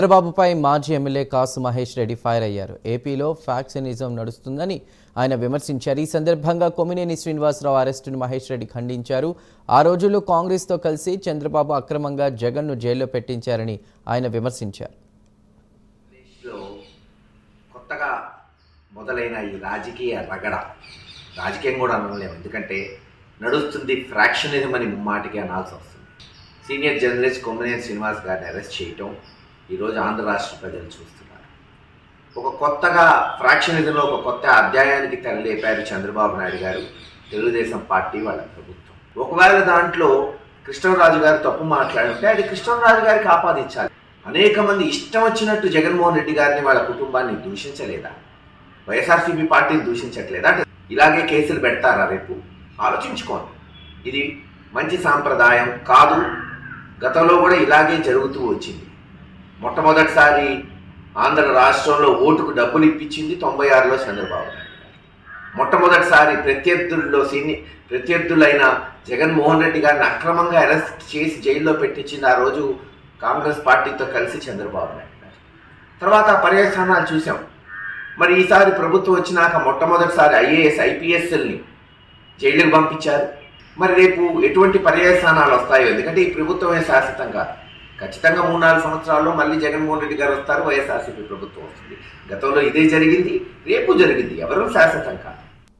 చంద్రబాబుపై మాజీ ఎమ్మెల్యే కాసు మహేష్ రెడ్డి ఫైర్ అయ్యారు. ఏపీలో ఫ్యాక్షనిజం నడుస్తుందని ఆయన విమర్శించారు. ఈ సందర్భంగా కొమ్మినేని శ్రీనివాసరావు అరెస్టును మహేష్ రెడ్డి ఖండించారు. ఆ రోజుల్లో కాంగ్రెస్తో కలిసి చంద్రబాబు అక్రమంగా జగన్ను జైల్లో పెట్టించారని ఆయన విమర్శించారు. కొత్తగా మొదలైన ఈ రాజకీయ రగడ, రాజకీయం కూడా అనలేము, ఎందుకంటే నడుస్తుంది ఫ్రాక్షనిజం అని ముమ్మాటికి అనాల్సి వస్తుంది. సీనియర్ జర్నలిస్ట్ కొమ్మినేని శ్రీనివాస్ గారిని అరెస్ట్ చేయటం ఈరోజు ఆంధ్ర రాష్ట్ర ప్రజలు చూస్తున్నారు. ఒక కొత్తగా ఫ్రాక్షనిజంలో ఒక కొత్త అధ్యాయానికి తెరలేపారు చంద్రబాబు నాయుడు గారు, తెలుగుదేశం పార్టీ, వాళ్ళ ప్రభుత్వం. ఒకవేళ దాంట్లో కృష్ణరాజు గారు తప్పు మాట్లాడుంటే అది కృష్ణరాజు గారికి ఆపాదించాలి. అనేక మంది ఇష్టం వచ్చినట్టు జగన్మోహన్ రెడ్డి గారిని, వాళ్ళ కుటుంబాన్ని దూషించలేదా? వైఎస్ఆర్సీపీ పార్టీని దూషించట్లేదా? అంటే ఇలాగే కేసులు పెడతారా రేపు? ఆలోచించుకోండి. ఇది మంచి సాంప్రదాయం కాదు. గతంలో కూడా ఇలాగే జరుగుతూ వచ్చింది. మొట్టమొదటిసారి ఆంధ్ర రాష్ట్రంలో ఓటుకు డబ్బులు ఇప్పించింది 96లో చంద్రబాబు నాయుడు గారు. మొట్టమొదటిసారి ప్రత్యర్థులైన జగన్మోహన్ రెడ్డి గారిని అక్రమంగా అరెస్ట్ చేసి జైల్లో పెట్టించింది ఆ రోజు కాంగ్రెస్ పార్టీతో కలిసి చంద్రబాబు నాయుడు గారు. తర్వాత పర్యవసానాలు చూసాం. మరి ఈసారి ప్రభుత్వం వచ్చినాక మొట్టమొదటిసారి ఐఏఎస్ ఐపీఎస్ఎల్ని జైలుకు పంపించారు. మరి రేపు ఎటువంటి పర్యవసానాలు వస్తాయో, ఎందుకంటే ఈ ప్రభుత్వమే శాశ్వతం కాదు. ఖచ్చితంగా 3-4 సంవత్సరాల్లో మళ్ళీ జగన్మోహన్ రెడ్డి గారు వస్తారు, వైఎస్ఆర్సీపీ ప్రభుత్వం వస్తుంది. గతంలో ఇదే జరిగింది, రేపు జరిగింది. ఎవరూ శాశ్వతం కాదు.